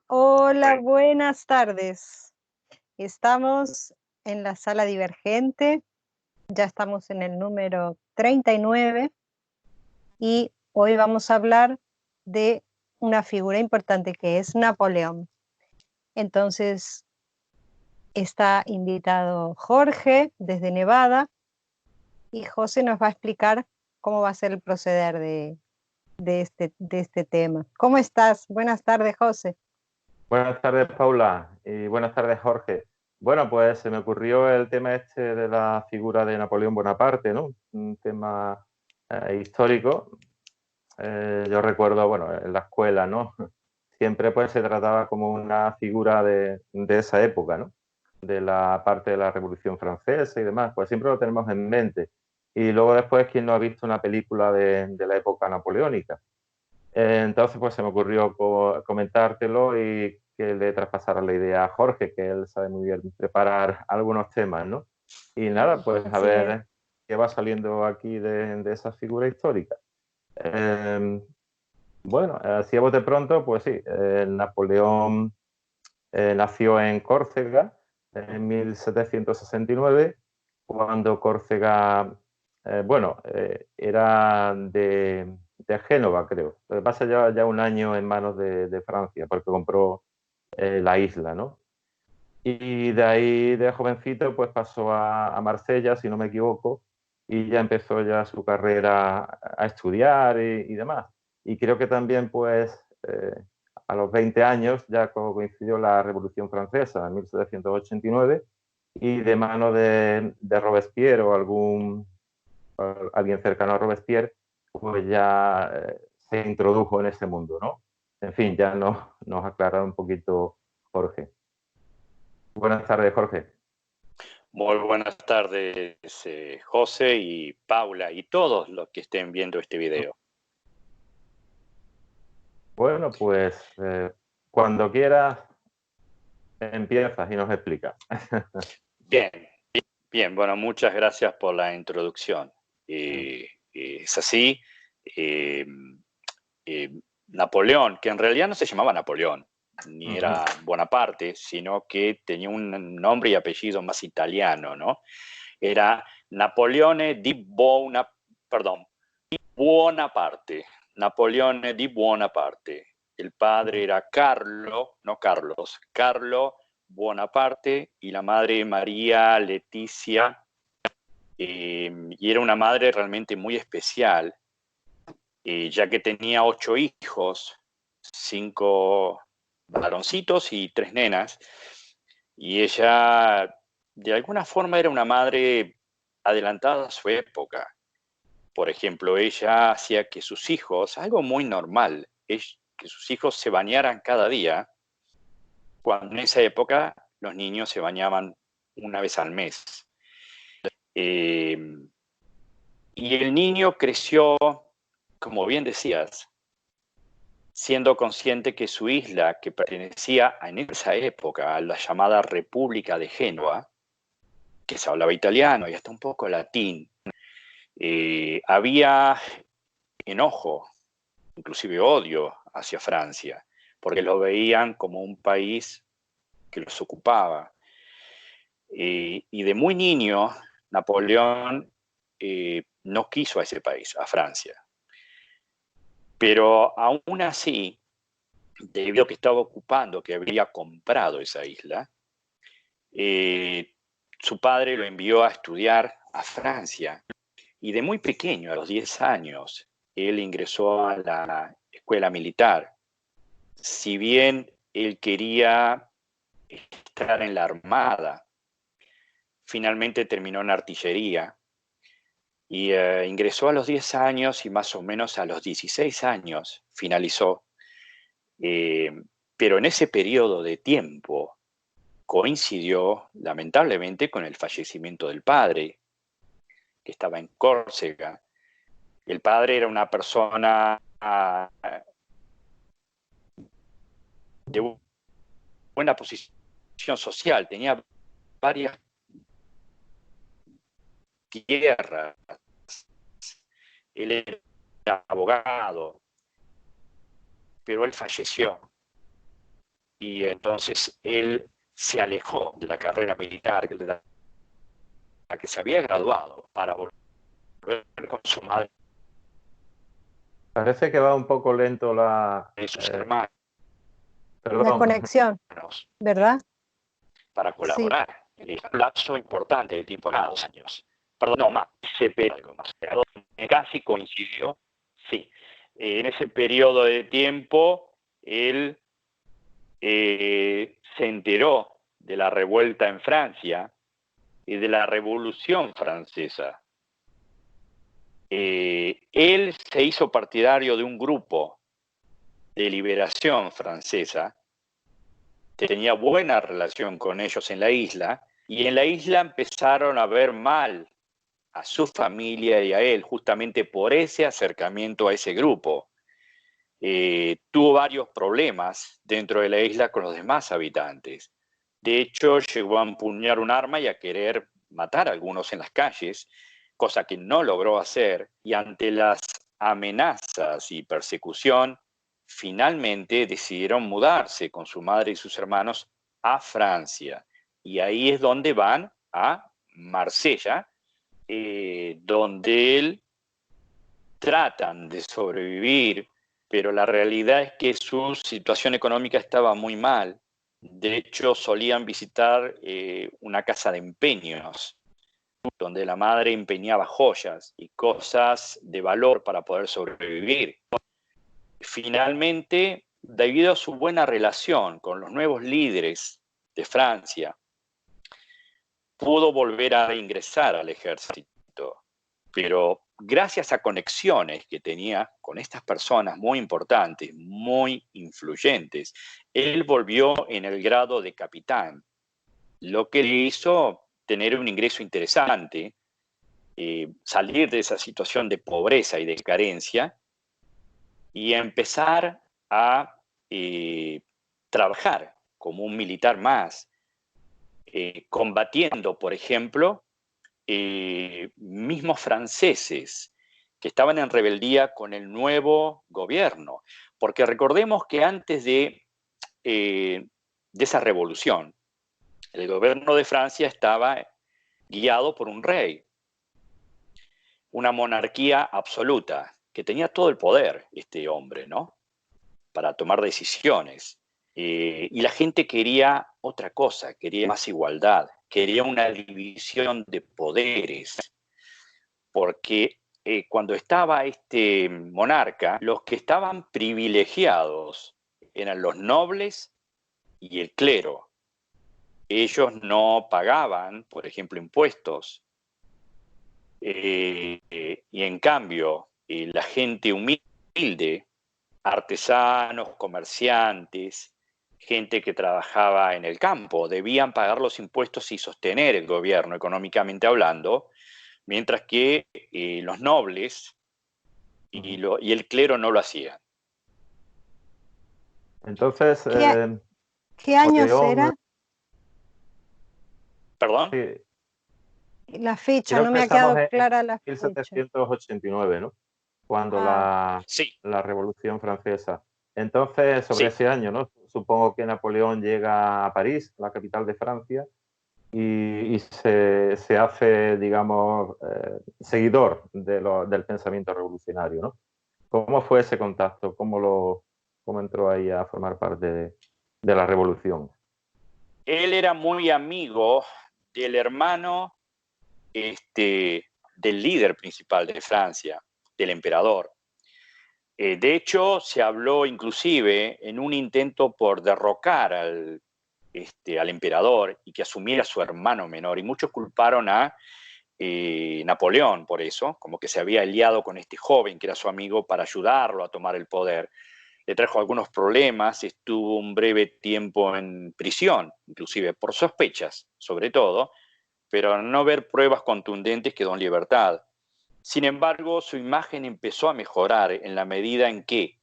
Hola, buenas tardes. Estamos en la sala divergente, ya estamos en el número 39 y hoy vamos a hablar de una figura importante que es Napoleón. Entonces, está invitado Jorge desde Nevada y José nos va a explicar cómo va a ser el proceder de este tema. ¿Cómo estás? Buenas tardes, José. Buenas tardes, Paula, y buenas tardes, Jorge. Bueno, pues se me ocurrió el tema este de la figura de Napoleón Bonaparte, ¿no? Un tema histórico. Yo recuerdo, bueno, en la escuela, ¿no? Siempre pues se trataba como una figura de esa época, ¿no? De la parte de la Revolución Francesa y demás, pues siempre lo tenemos en mente. Y luego después, ¿quién no ha visto una película de la época napoleónica? Entonces, pues se me ocurrió comentártelo y que le traspasara la idea a Jorge, que él sabe muy bien preparar algunos temas, ¿no? Y nada, pues a Así es. ver qué va saliendo aquí de esa figura histórica. Eh, bueno, así a bote pronto, pues sí, Napoleón nació en Córcega en 1769, cuando Córcega, era de Génova, creo. Lo que pasa ya un año en manos de Francia, porque compró la isla, ¿no? Y de ahí, de jovencito, pues pasó a Marsella, si no me equivoco, y ya empezó ya su carrera a estudiar y demás. Y creo que también, pues, a los 20 años ya coincidió la Revolución Francesa en 1789 y de mano de Robespierre o alguien cercano a Robespierre, pues ya se introdujo en ese mundo, ¿no? En fin, ya nos aclara un poquito Jorge. Buenas tardes, Jorge. Muy buenas tardes, José y Paula y todos los que estén viendo este video. Bueno, pues cuando quieras empiezas y nos explicas. Bien, bien, bueno, muchas gracias por la introducción. Es así, eh, Napoleón, que en realidad no se llamaba Napoleón, ni era Bonaparte, sino que tenía un nombre y apellido más italiano, ¿no? Era Napoleone Buonaparte. Napoleone di Buonaparte. El padre era Carlo, no Carlos, Carlo Buonaparte y la madre María Leticia. Y era una madre realmente muy especial, ya que tenía 8 hijos, 5 varoncitos y 3 nenas. Y ella, de alguna forma, era una madre adelantada a su época. Por ejemplo, ella hacía que sus hijos, algo muy normal, es que sus hijos se bañaran cada día, cuando en esa época los niños se bañaban una vez al mes. Eh, y el niño creció, como bien decías, siendo consciente que su isla, que pertenecía en esa época a la llamada República de Génova, que se hablaba italiano y hasta un poco latín, había enojo, inclusive odio hacia Francia, porque lo veían como un país que los ocupaba. Y de muy niño, Napoleón no quiso a ese país, a Francia. Pero aún así, debido a que estaba ocupando, que habría comprado esa isla, su padre lo envió a estudiar a Francia. Y de muy pequeño, a los 10 años, él ingresó a la escuela militar. Si bien él quería estar en la armada, finalmente terminó en artillería y ingresó a los 10 años y más o menos a los 16 años finalizó. Pero en ese periodo de tiempo coincidió lamentablemente con el fallecimiento del padre, que estaba en Córcega. El padre era una persona de buena posición social, tenía varias tierras, él era abogado, pero él falleció. y entonces él se alejó de la carrera militar de la que se había graduado para volver con su madre Parece que va un poco lento y sus hermanos La perdón, conexión, ¿verdad? para Sí. colaborar. En un lapso importante de tiempo, 2 años. Perdón, no más, ese periodo más. Casi coincidió, sí. En ese periodo de tiempo, él se enteró de la revuelta en Francia y de la Revolución Francesa. Él se hizo partidario de un grupo de liberación francesa, tenía buena relación con ellos en la isla, y en la isla empezaron a ver mal a su familia y a él, justamente por ese acercamiento a ese grupo. Tuvo varios problemas dentro de la isla con los demás habitantes. De hecho, llegó a empuñar un arma y a querer matar a algunos en las calles, cosa que no logró hacer, y ante las amenazas y persecución, finalmente decidieron mudarse con su madre y sus hermanos a Francia. Y ahí es donde van a Marsella, donde él tratan de sobrevivir, pero la realidad es que su situación económica estaba muy mal. De hecho, solían visitar una casa de empeños, donde la madre empeñaba joyas y cosas de valor para poder sobrevivir. Finalmente, debido a su buena relación con los nuevos líderes de Francia, pudo volver a ingresar al ejército, pero gracias a conexiones que tenía con estas personas muy importantes, muy influyentes, él volvió en el grado de capitán, lo que le hizo tener un ingreso interesante, salir de esa situación de pobreza y de carencia y empezar a trabajar como un militar más, combatiendo, por ejemplo, mismos franceses que estaban en rebeldía con el nuevo gobierno. Porque recordemos que antes de esa revolución, el gobierno de Francia estaba guiado por un rey, una monarquía absoluta, que tenía todo el poder, este hombre, ¿no? Para tomar decisiones. Y la gente quería otra cosa, quería más igualdad, quería una división de poderes, porque cuando estaba este monarca, los que estaban privilegiados eran los nobles y el clero. Ellos no pagaban, por ejemplo, impuestos. Y en cambio, la gente humilde, artesanos, comerciantes, gente que trabajaba en el campo, debían pagar los impuestos y sostener el gobierno económicamente hablando, mientras que los nobles y el clero no lo hacían. entonces ¿Qué años Napoleón, era? ¿Perdón? sí, La fecha, creo no que me ha estamos quedado en clara la fecha. 1789, ¿no? Cuando Sí, la Revolución Francesa. Entonces, sobre sí. ese año, ¿no? Supongo que Napoleón llega a París, la capital de Francia, y se hace, digamos, seguidor del pensamiento revolucionario, ¿no? ¿Cómo fue ese contacto? ¿Cómo entró ahí a formar parte de la revolución? Él era muy amigo del hermano del líder principal de Francia, del emperador. De hecho, se habló inclusive en un intento por derrocar al emperador y que asumiera a su hermano menor. Y muchos culparon a Napoleón por eso, como que se había aliado con este joven que era su amigo para ayudarlo a tomar el poder. Le trajo algunos problemas, estuvo un breve tiempo en prisión, inclusive por sospechas, sobre todo, pero al no ver pruebas contundentes quedó en libertad. Sin embargo, su imagen empezó a mejorar en la medida en que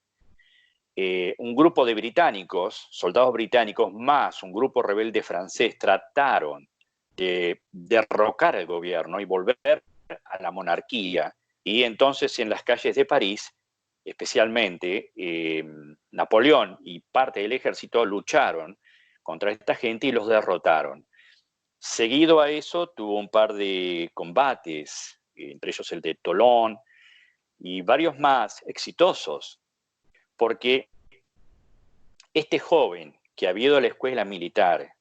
un grupo de británicos, soldados británicos, más un grupo rebelde francés, trataron de derrocar el gobierno y volver a la monarquía. Y entonces en las calles de París especialmente Napoleón y parte del ejército lucharon contra esta gente y los derrotaron. Seguido a eso tuvo un par de combates, entre ellos el de Tolón y varios más exitosos, porque este joven que había ido a la escuela militar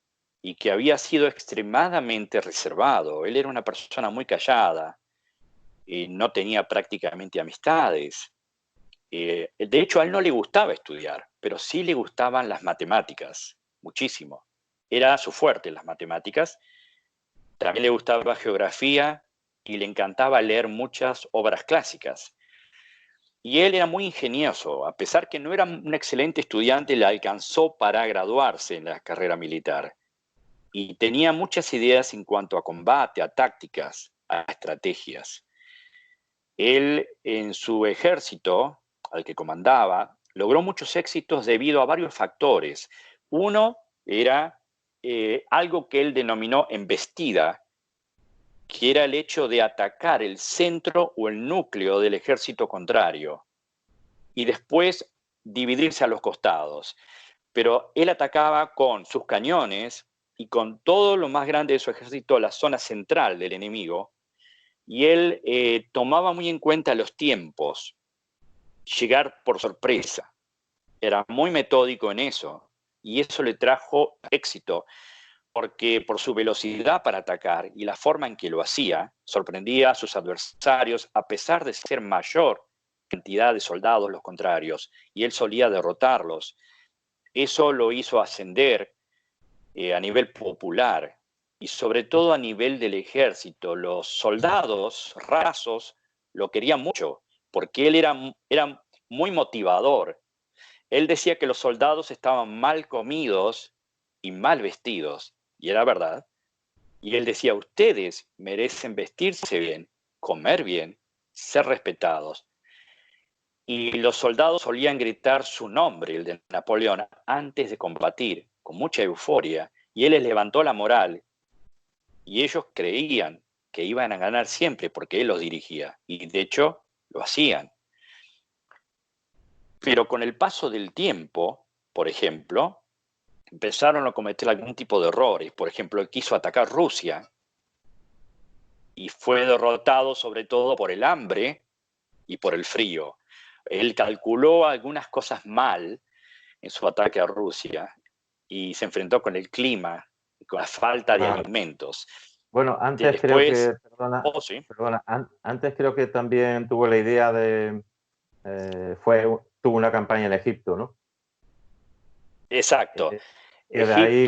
y que había sido extremadamente reservado, él era una persona muy callada, no tenía prácticamente amistades. De hecho, a él no le gustaba estudiar, pero sí le gustaban las matemáticas, muchísimo. Era su fuerte las matemáticas. También le gustaba geografía y le encantaba leer muchas obras clásicas. Y él era muy ingenioso, a pesar que no era un excelente estudiante, le alcanzó para graduarse en la carrera militar. Y tenía muchas ideas en cuanto a combate, a tácticas, a estrategias. Él, en su ejército, al que comandaba, logró muchos éxitos debido a varios factores. Uno era algo que él denominó embestida, que era el hecho de atacar el centro o el núcleo del ejército contrario y después dividirse a los costados. Pero él atacaba con sus cañones y con todo lo más grande de su ejército, la zona central del enemigo, y él tomaba muy en cuenta los tiempos, llegar por sorpresa. Era muy metódico en eso, y eso le trajo éxito, porque por su velocidad para atacar y la forma en que lo hacía, sorprendía a sus adversarios, a pesar de ser mayor cantidad de soldados los contrarios, y él solía derrotarlos. Eso lo hizo ascender a nivel popular y sobre todo a nivel del ejército. Los soldados rasos lo querían mucho porque él era muy motivador. Él decía que los soldados estaban mal comidos y mal vestidos, y era verdad. Y él decía, ustedes merecen vestirse bien, comer bien, ser respetados. Y los soldados solían gritar su nombre, el de Napoleón, antes de combatir, con mucha euforia, y él les levantó la moral, y ellos creían que iban a ganar siempre porque él los dirigía, y de hecho lo hacían. Pero con el paso del tiempo, por ejemplo, empezaron a cometer algún tipo de errores. Por ejemplo, él quiso atacar Rusia y fue derrotado sobre todo por el hambre y por el frío. Él calculó algunas cosas mal en su ataque a Rusia y se enfrentó con el clima, con la falta de alimentos. Bueno, antes Después, creo que, sí. Antes creo que también tuvo la idea de, tuvo una campaña en Egipto, ¿no? Exacto. Que de ahí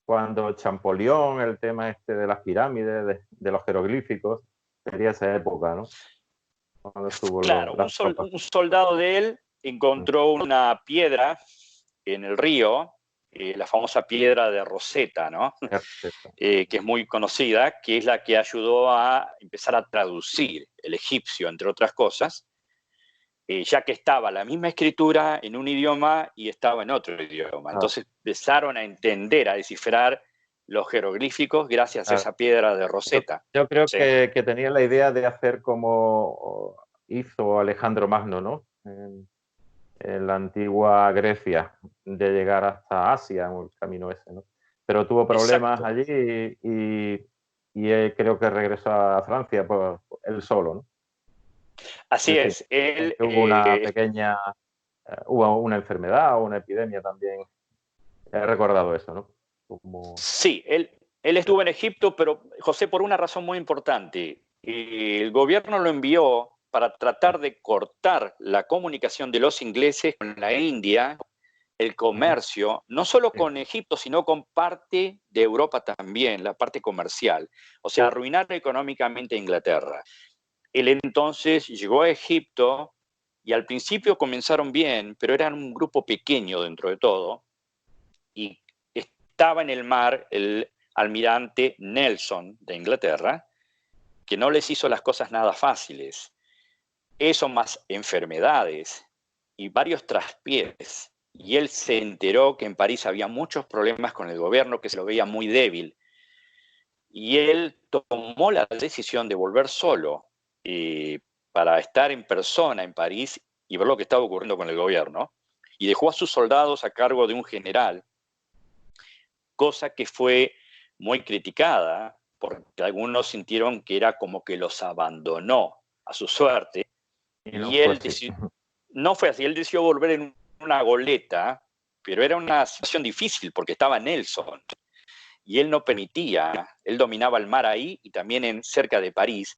cuando Champollion, el tema este de las pirámides, de los jeroglíficos, sería esa época, ¿no? Cuando estuvo claro, un soldado de él encontró una piedra en el río, la famosa piedra de Rosetta, ¿no? Que es muy conocida, que es la que ayudó a empezar a traducir el egipcio, entre otras cosas, ya que estaba la misma escritura en un idioma y estaba en otro idioma. Entonces empezaron a entender, a descifrar los jeroglíficos gracias a esa piedra de Rosetta. Yo creo que tenía la idea de hacer como hizo Alejandro Magno, ¿no? En la antigua Grecia, de llegar hasta Asia, el camino ese, ¿no? Pero tuvo problemas allí y creo que regresó a Francia por él solo, ¿no? Así es. Él, hubo una pequeña, hubo una enfermedad o una epidemia también. He recordado eso, ¿no? Sí, él estuvo en Egipto, pero José, por una razón muy importante. El gobierno lo envió para tratar de cortar la comunicación de los ingleses con la India, el comercio, no solo con Egipto, sino con parte de Europa también, la parte comercial. O sea, arruinar económicamente a Inglaterra. Él entonces llegó a Egipto y al principio comenzaron bien, pero eran un grupo pequeño dentro de todo, y estaba en el mar el almirante Nelson de Inglaterra, que no les hizo las cosas nada fáciles. Eso más enfermedades y varios traspiés. Y él se enteró que en París había muchos problemas con el gobierno, que se lo veía muy débil. Y él tomó la decisión de volver solo para estar en persona en París y ver lo que estaba ocurriendo con el gobierno, y dejó a sus soldados a cargo de un general, cosa que fue muy criticada, porque algunos sintieron que era como que los abandonó a su suerte, Y no y fue él así. no fue así, él decidió volver en una goleta, pero era una situación difícil porque estaba Nelson, y él no permitía, él dominaba el mar ahí y también cerca de París,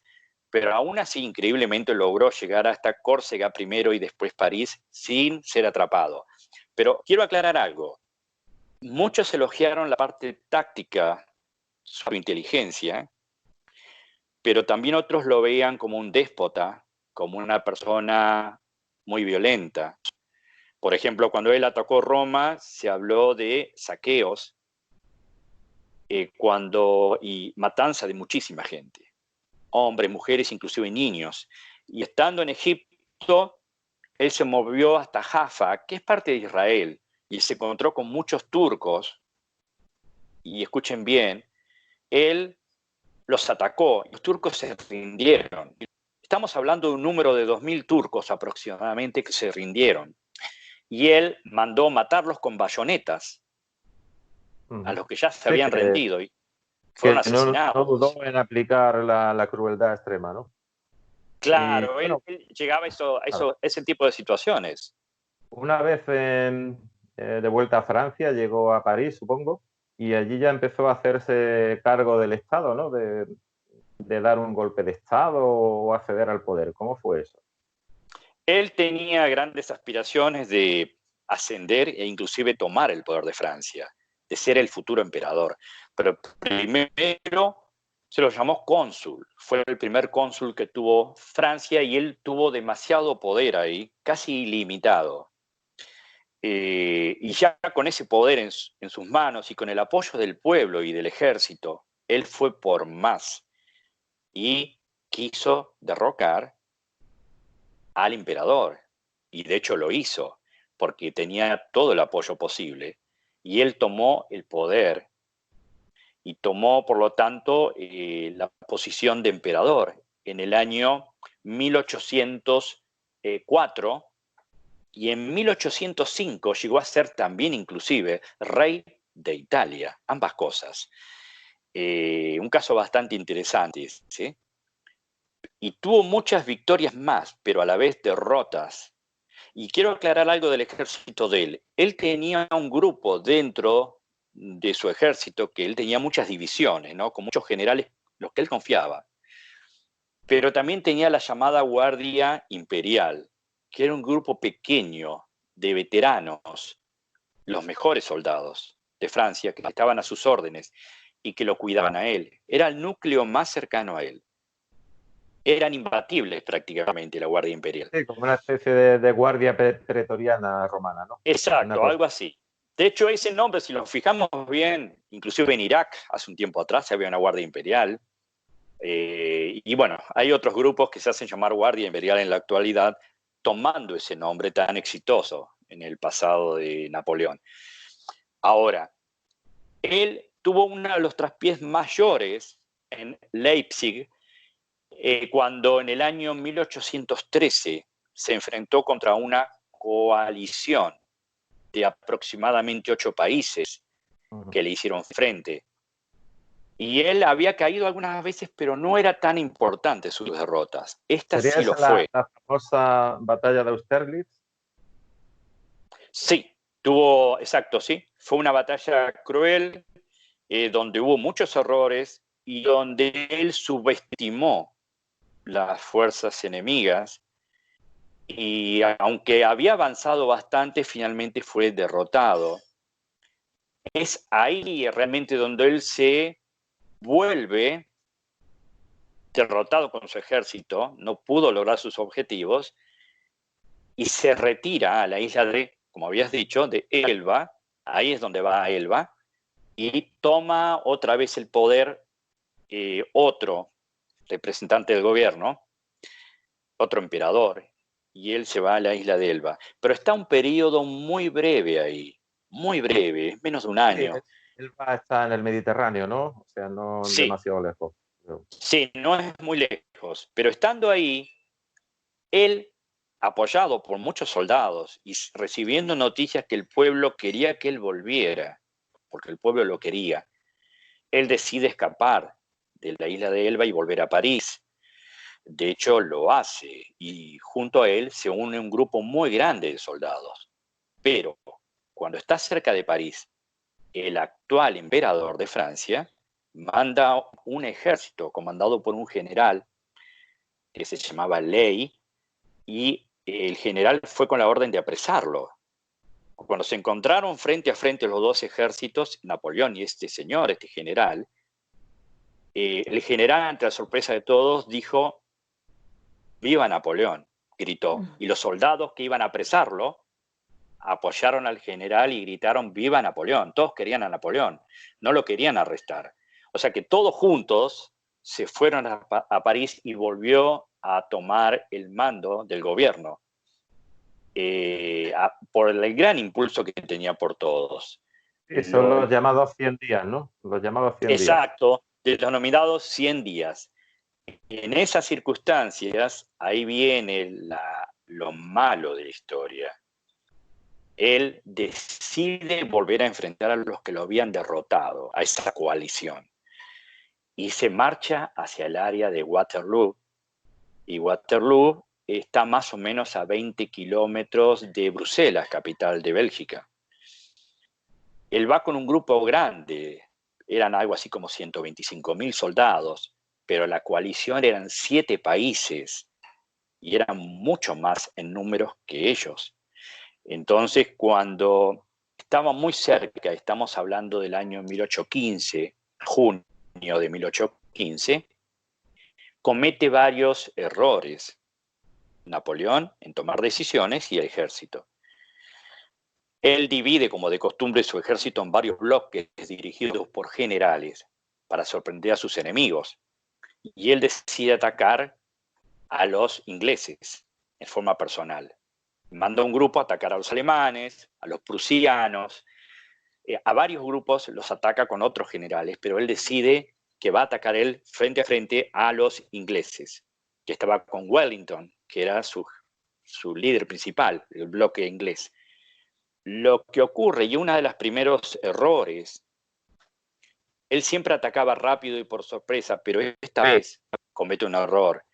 pero aún así increíblemente logró llegar hasta Córcega primero y después París sin ser atrapado. Pero quiero aclarar algo, muchos elogiaron la parte táctica, su inteligencia, pero también otros lo veían como un déspota, como una persona muy violenta. Por ejemplo, cuando él atacó Roma, se habló de saqueos y matanza de muchísima gente, hombres, mujeres, inclusive niños. Y estando en Egipto, él se movió hasta Jaffa, que es parte de Israel, y se encontró con muchos turcos, y escuchen bien, él los atacó, y los turcos se rindieron. Estamos hablando de un número de 2000 turcos aproximadamente que se rindieron, y él mandó matarlos con bayonetas a los que ya se Sí, habían rendido y fueron no asesinados. dudó en aplicar la crueldad extrema, ¿no? Y Claro, él bueno, llegaba claro, a ese tipo de situaciones. una vez de vuelta a Francia, llegó a París, supongo, y allí ya empezó a hacerse cargo del Estado, ¿no? De dar un golpe de Estado o acceder al poder. ¿Cómo fue eso? Él tenía grandes aspiraciones de ascender e inclusive tomar el poder de Francia, de ser el futuro emperador. Pero primero se lo llamó cónsul, fue el primer cónsul que tuvo Francia y él tuvo demasiado poder ahí, casi ilimitado. Y ya con ese poder en sus manos y con el apoyo del pueblo y del ejército, él fue por más y quiso derrocar al emperador. Y de hecho lo hizo, porque tenía todo el apoyo posible. Y él tomó el poder y tomó, por lo tanto, la posición de emperador en el año 1804 y en 1805 llegó a ser también inclusive rey de Italia, ambas cosas. Un caso bastante interesante, ¿sí? Y tuvo muchas victorias más, pero a la vez derrotas. Y quiero aclarar algo del ejército de él. Él tenía un grupo dentro de su ejército que él tenía muchas divisiones, ¿no? Con muchos generales, los que él confiaba. Pero también tenía la llamada Guardia Imperial, que era un grupo pequeño de veteranos, los mejores soldados de Francia, que estaban a sus órdenes y que lo cuidaban a él. Era el núcleo más cercano a él. Eran imbatibles prácticamente la Guardia Imperial. Sí, como una especie de guardia pretoriana romana, ¿no? Una Exacto, cosa. algo así. De hecho, ese nombre, si lo fijamos bien, inclusive en Irak, hace un tiempo atrás había una Guardia Imperial. Y bueno, hay otros grupos que se hacen llamar Guardia Imperial en la actualidad, tomando ese nombre tan exitoso en el pasado de Napoleón. Ahora, él tuvo uno de los traspiés mayores en Leipzig, cuando en el año 1813 se enfrentó contra una coalición de aproximadamente 8 países que le hicieron frente. Y él había caído algunas veces, pero no era tan importante sus derrotas. Esta ¿Sería sí lo esa fue. la famosa batalla de Austerlitz? Sí, tuvo, exacto, sí. Fue una batalla cruel, donde hubo muchos errores y donde él subestimó las fuerzas enemigas. Y aunque había avanzado bastante, finalmente fue derrotado. Es ahí realmente donde él se vuelve derrotado con su ejército, no pudo lograr sus objetivos y se retira a la isla de, como habías dicho, de Elba, ahí es donde va a Elba, y toma otra vez el poder otro representante del gobierno, otro emperador, y él se va a la isla de Elba. Pero está un periodo muy breve ahí, muy breve, menos de un Sí, año. él va a estar en el Mediterráneo, ¿no? O sea, no Sí, demasiado lejos. Pero sí, no es muy lejos, pero estando ahí, Él, apoyado por muchos soldados y recibiendo noticias que el pueblo quería que él volviera, porque el pueblo lo quería, él decide escapar de la isla de Elba y volver a París. De hecho, lo hace y junto a él se une un grupo muy grande de soldados. Pero cuando está cerca de París, el actual emperador de Francia manda un ejército comandado por un general que se llamaba Ley, y el general fue con la orden de apresarlo. Cuando se encontraron frente a frente los dos ejércitos, Napoleón y este señor, este general, el general, ante la sorpresa de todos, dijo: ¡Viva Napoleón!, gritó. Y los soldados que iban a apresarlo apoyaron al general y gritaron: ¡Viva Napoleón! Todos querían a Napoleón, no lo querían arrestar. O sea que todos juntos se fueron a París y volvió a tomar el mando del gobierno, por el gran impulso que tenía por todos. Sí, son los llamados 100 días, ¿no? Los llamados 100 días. Exacto, de los nominados 100 días. En esas circunstancias, ahí viene lo malo de la historia. Él decide volver a enfrentar a los que lo habían derrotado, a esa coalición, y se marcha hacia el área de Waterloo. Y Waterloo está más o menos a 20 kilómetros de Bruselas, capital de Bélgica. Él va con un grupo grande, eran algo así como 125.000 soldados, pero la coalición eran 7 países y eran mucho más en números que ellos. Entonces, cuando estaba muy cerca, estamos hablando del año 1815, junio de 1815, comete varios errores Napoleón en tomar decisiones y el ejército. Él divide, como de costumbre, su ejército en varios bloques dirigidos por generales para sorprender a sus enemigos. Y él decide atacar a los ingleses en forma personal. Manda un grupo a atacar a los alemanes, a los prusianos, a varios grupos los ataca con otros generales, pero él decide que va a atacar él frente a frente a los ingleses, que estaba con Wellington, que era su líder principal, el bloque inglés. Lo que ocurre, y uno de los primeros errores, él siempre atacaba rápido y por sorpresa, pero esta vez comete un error.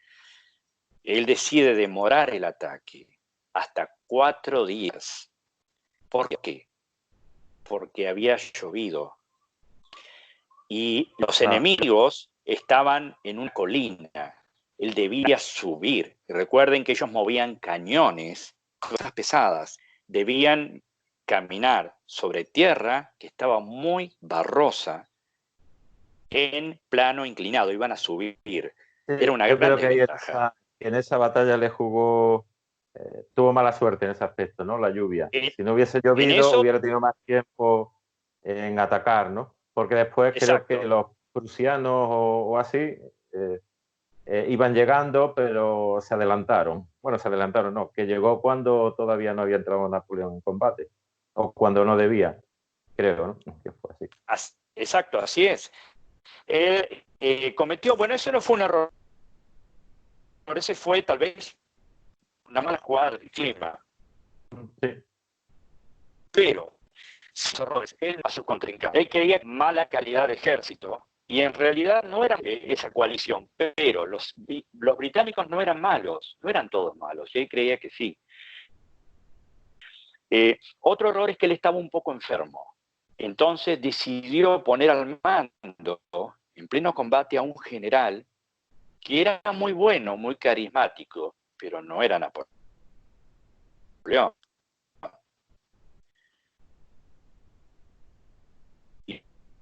Él decide demorar el ataque hasta 4 días. ¿Por qué? Porque había llovido. Y los enemigos estaban en una colina. Él debía subir. Y recuerden que ellos movían cañones, cosas pesadas. Debían caminar sobre tierra que estaba muy barrosa, en plano inclinado. Iban a subir. Era una gran desventaja. En esa batalla le jugó, tuvo mala suerte en ese aspecto, ¿no? La lluvia. Si no hubiese llovido, hubiera tenido más tiempo en atacar, ¿no? Porque después creo que los prusianos o así iban llegando, pero se adelantaron. Bueno, se adelantaron, no, que llegó cuando todavía no había entrado Napoleón en combate, o cuando no debía, creo, ¿no? Que fue así. Exacto, así es. Él cometió, bueno, ese no fue un error, ese fue tal vez una mala jugada del clima. Sí. Pero sus errores, él a su contrincante. Él quería mala calidad de ejército, y en realidad no era esa coalición, pero los británicos no eran malos, no eran todos malos, y él creía que sí. Otro error es que él estaba un poco enfermo. Entonces decidió poner al mando, en pleno combate, a un general que era muy bueno, muy carismático, pero no era Napoleón.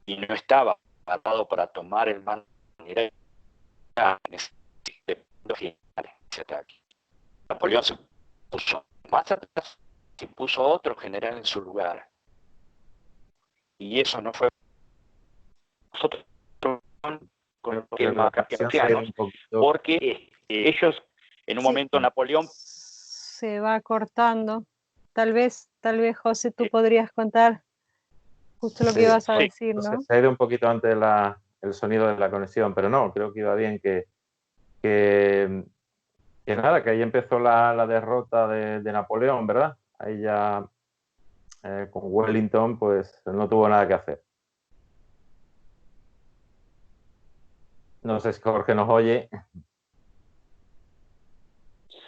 Y no estaba preparado para tomar el mando en ese ataque. Napoleón se puso más atrás y puso otro general en su lugar. Y eso no fue nosotros con porque ellos, en un momento, Napoleón se va cortando. Tal vez, José, tú podrías contar justo lo que ibas a decir, ¿no? Se ha ido un poquito antes el sonido de la conexión, pero no, creo que iba bien que Que nada, que ahí empezó la derrota de Napoleón, ¿verdad? Ahí ya con Wellington pues no tuvo nada que hacer. No sé si Jorge nos oye.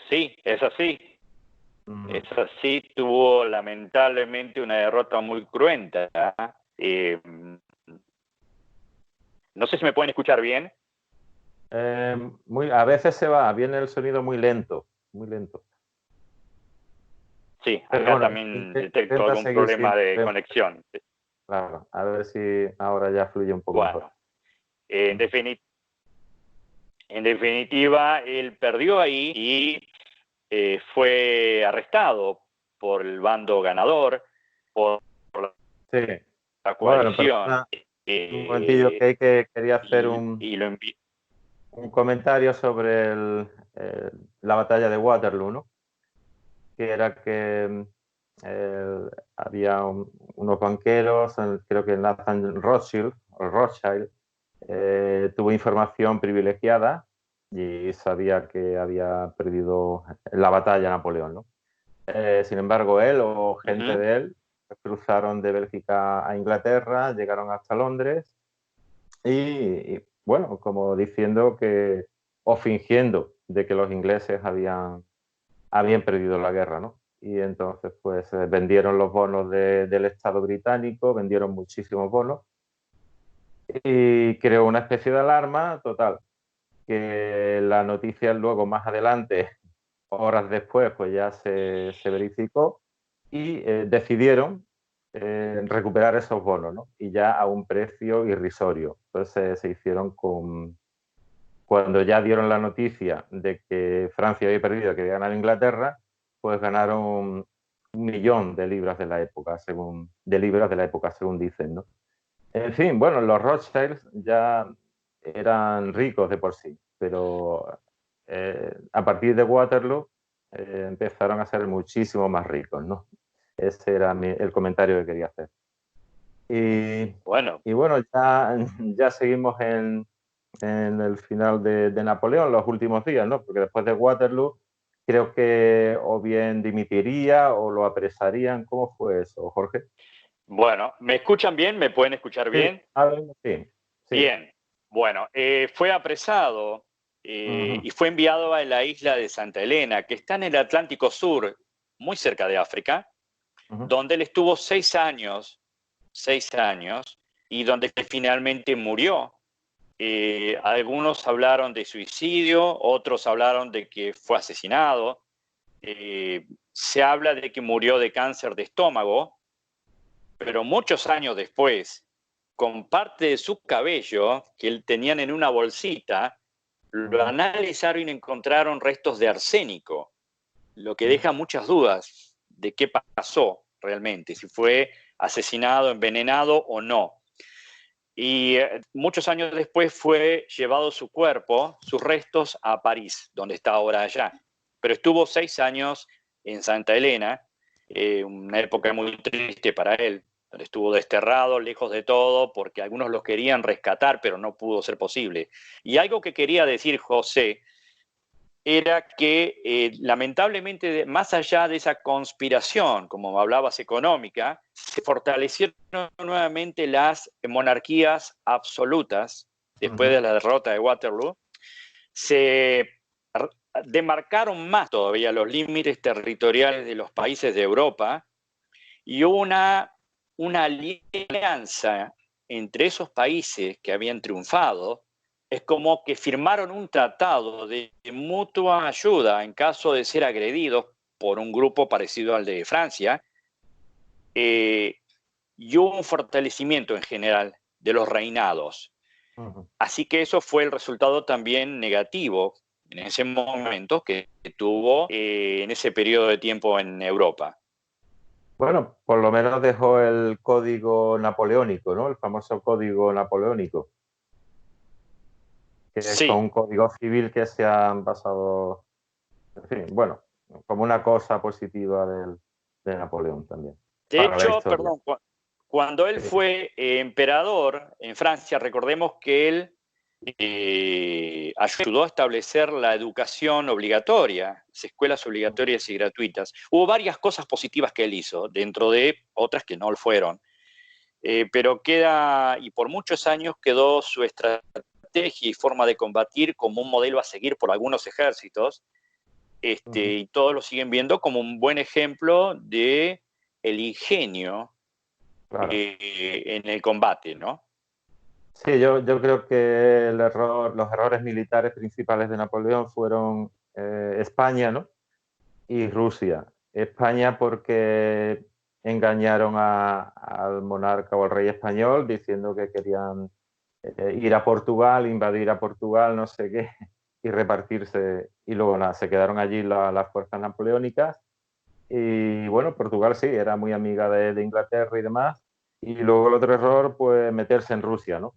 Sí, es así. Mm. Es así, tuvo lamentablemente una derrota muy cruenta. No sé si me pueden escuchar bien. A veces viene el sonido muy lento, muy lento. Sí, Pero acá bueno, también detecto intenta algún seguir problema de siempre. conexión. Claro, a ver si ahora ya fluye un poco mejor. Bueno, en, defini en definitiva, él perdió ahí y fue arrestado por el bando ganador, por Sí. la Bueno, coalición, perdona un momentillo que quería hacer y lo envió. un comentario sobre la batalla de Waterloo, ¿no? Que era que había unos banqueros, creo que Nathan Rothschild, tuvo información privilegiada y sabía que había perdido la batalla Napoleón, ¿no? Sin embargo, él o gente de él cruzaron de Bélgica a Inglaterra, llegaron hasta Londres y bueno, como diciendo que, o fingiendo de que los ingleses habían perdido la guerra, ¿no? Y entonces, pues, vendieron los bonos del Estado británico, vendieron muchísimos bonos y creó una especie de alarma total, que la noticia luego, más adelante, horas después, pues ya se verificó y decidieron recuperar esos bonos, ¿no? Y ya a un precio irrisorio. Entonces se hicieron cuando ya dieron la noticia de que Francia había perdido, que había ganado Inglaterra, pues ganaron 1 millón de libras de la época, según dicen, ¿no? En fin, bueno, los Rothschilds ya eran ricos de por sí, pero a partir de Waterloo empezaron a ser muchísimo más ricos, ¿no? Ese era el comentario que quería hacer. Bueno, Y bueno, ya seguimos en el final de Napoleón, los últimos días, ¿no? Porque después de Waterloo, creo que o bien dimitiría o lo apresarían. ¿Cómo fue eso, Jorge? bueno, ¿me escuchan bien? ¿Me pueden escuchar Sí, bien? sí, sí. Bien. Bueno, fue apresado y fue enviado a la isla de Santa Elena, que está en el Atlántico Sur, muy cerca de África, donde él estuvo 6 años, y donde finalmente murió. Algunos hablaron de suicidio, otros hablaron de que fue asesinado. Se habla de que murió de cáncer de estómago, pero muchos años después, con parte de su cabello que él tenían en una bolsita, lo analizaron y encontraron restos de arsénico, lo que deja muchas dudas de qué pasó realmente, si fue asesinado, envenenado o no. Y muchos años después fue llevado su cuerpo, sus restos, a París, donde está ahora allá. Pero estuvo 6 años en Santa Elena, una época muy triste para él, donde estuvo desterrado, lejos de todo, porque algunos los querían rescatar, pero no pudo ser posible. Y algo que quería decir José era que lamentablemente, más allá de esa conspiración, como hablabas, económica, se fortalecieron nuevamente las monarquías absolutas después de la derrota de Waterloo, se demarcaron más todavía los límites territoriales de los países de Europa y hubo una alianza entre esos países que habían triunfado. Es como que firmaron un tratado de mutua ayuda en caso de ser agredidos por un grupo parecido al de Francia, y hubo un fortalecimiento en general de los reinados. Así que eso fue el resultado también negativo en ese momento que tuvo en ese periodo de tiempo en Europa. Bueno, por lo menos dejó el código napoleónico, ¿no? El famoso código napoleónico, que es Sí, un código civil que se han basado, en fin, bueno, como una cosa positiva de Napoleón también, de para la hecho, historia. perdón, cuando él Sí. fue emperador en Francia, recordemos que él ayudó a establecer la educación obligatoria, las escuelas obligatorias y gratuitas. Hubo varias cosas positivas que él hizo, dentro de otras que no lo fueron. Pero queda, y por muchos años quedó su estrategia y forma de combatir como un modelo a seguir por algunos ejércitos, y todos lo siguen viendo como un buen ejemplo de el ingenio, claro, en el combate, ¿no? Sí, yo creo que los errores militares principales de Napoleón fueron España, ¿no? Y Rusia. España porque engañaron al monarca o al rey español diciendo que querían ir a Portugal, invadir a Portugal, no sé qué, y repartirse. Y luego nada, se quedaron allí las fuerzas napoleónicas. Y bueno, Portugal sí, era muy amiga de Inglaterra y demás. Y luego el otro error, pues meterse en Rusia, ¿no?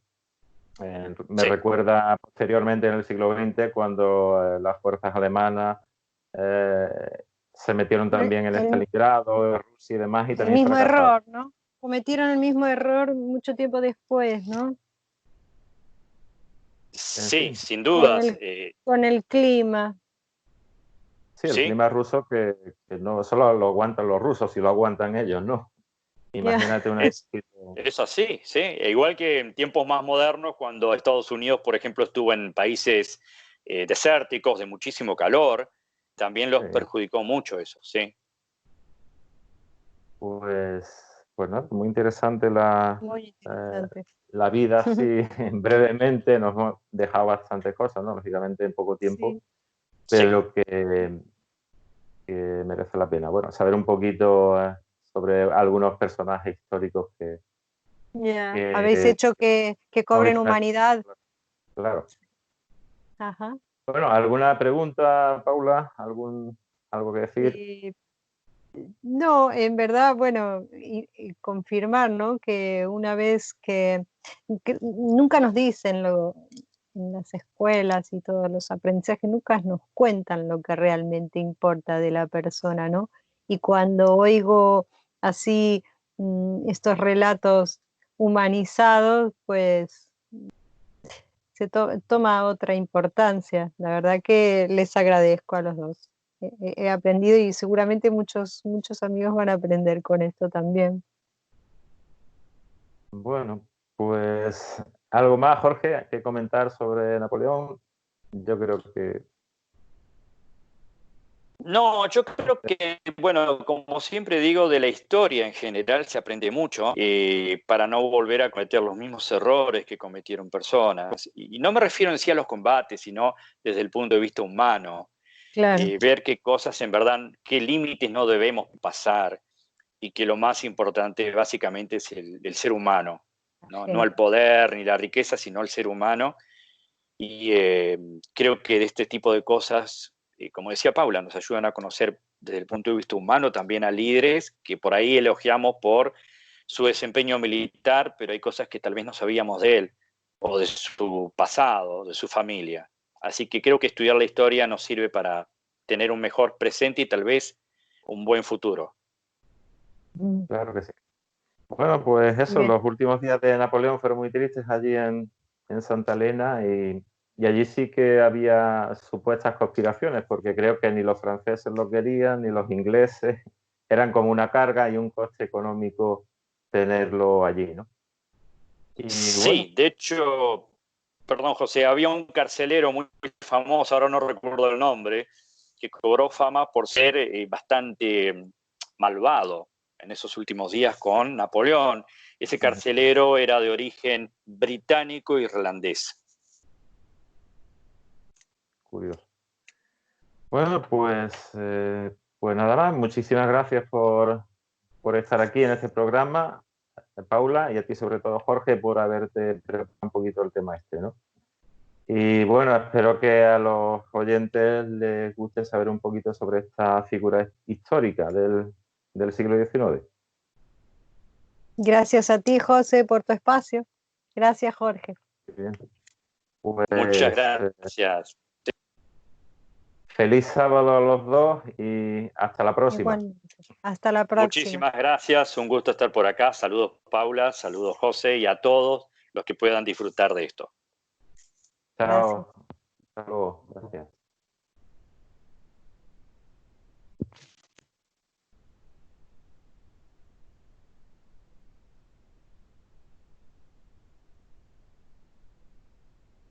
Me recuerda posteriormente en el siglo XX cuando las fuerzas alemanas se metieron también en Stalingrado, Rusia y demás, y también el mismo fracasaron. error, ¿no? Cometieron el mismo error mucho tiempo después, ¿no? Sí, sin dudas. Con el clima. Sí, el clima ruso que no solo lo aguantan los rusos, si lo aguantan ellos, ¿no? Imagínate un éxito. Es así, sí. Igual que en tiempos más modernos, cuando Estados Unidos, por ejemplo, estuvo en países desérticos de muchísimo calor, también los perjudicó mucho eso, sí. Pues no, muy interesante la vida, así brevemente, nos hemos dejado bastantes cosas, ¿no? Lógicamente en poco tiempo, pero que merece la pena. Bueno, saber un poquito sobre algunos personajes históricos que habéis hecho que cobren humanidad. Claro. Ajá. Bueno, ¿alguna pregunta, Paula? ¿Algo que decir? No, en verdad, bueno, y confirmar, ¿no? Que una vez que nunca nos dicen en las escuelas y todos los aprendizajes, nunca nos cuentan lo que realmente importa de la persona, ¿no? Y cuando oigo así estos relatos humanizados, pues se toma otra importancia. La verdad que les agradezco a los dos. He aprendido y seguramente muchos amigos van a aprender con esto también. Bueno, pues algo más, Jorge, que comentar sobre Napoleón. Yo creo que... No, yo creo que, bueno, como siempre digo, de la historia en general se aprende mucho para no volver a cometer los mismos errores que cometieron personas. Y no me refiero en sí a los combates, sino desde el punto de vista humano. Claro. Ver qué cosas en verdad, qué límites no debemos pasar y que lo más importante básicamente es el ser humano, ¿no? No el poder ni la riqueza, sino el ser humano. Y creo que de este tipo de cosas, como decía Paula, nos ayudan a conocer desde el punto de vista humano también a líderes que por ahí elogiamos por su desempeño militar, pero hay cosas que tal vez no sabíamos de él o de su pasado, de su familia. Así que creo que estudiar la historia nos sirve para tener un mejor presente y tal vez un buen futuro. Claro que sí. Bueno, pues eso, los últimos días de Napoleón fueron muy tristes allí en Santa Elena y allí sí que había supuestas conspiraciones porque creo que ni los franceses lo querían ni los ingleses, eran como una carga y un coste económico tenerlo allí, ¿no? Y sí, bueno, de hecho, perdón José, había un carcelero muy famoso, ahora no recuerdo el nombre, que cobró fama por ser bastante malvado en esos últimos días con Napoleón. Ese carcelero era de origen británico e irlandés. Curioso. Bueno, pues nada más. Muchísimas gracias por estar aquí en este programa, Paula, y a ti sobre todo, Jorge, por haberte preparado un poquito el tema este, ¿no? Y bueno, espero que a los oyentes les guste saber un poquito sobre esta figura histórica del siglo XIX. Gracias a ti, José, por tu espacio. Gracias, Jorge. Bien. Pues, muchas gracias. Feliz sábado a los dos y hasta la próxima. Igual, hasta la próxima. Muchísimas gracias, un gusto estar por acá. Saludos Paula, saludos José y a todos los que puedan disfrutar de esto. Chao. Hasta luego. Gracias.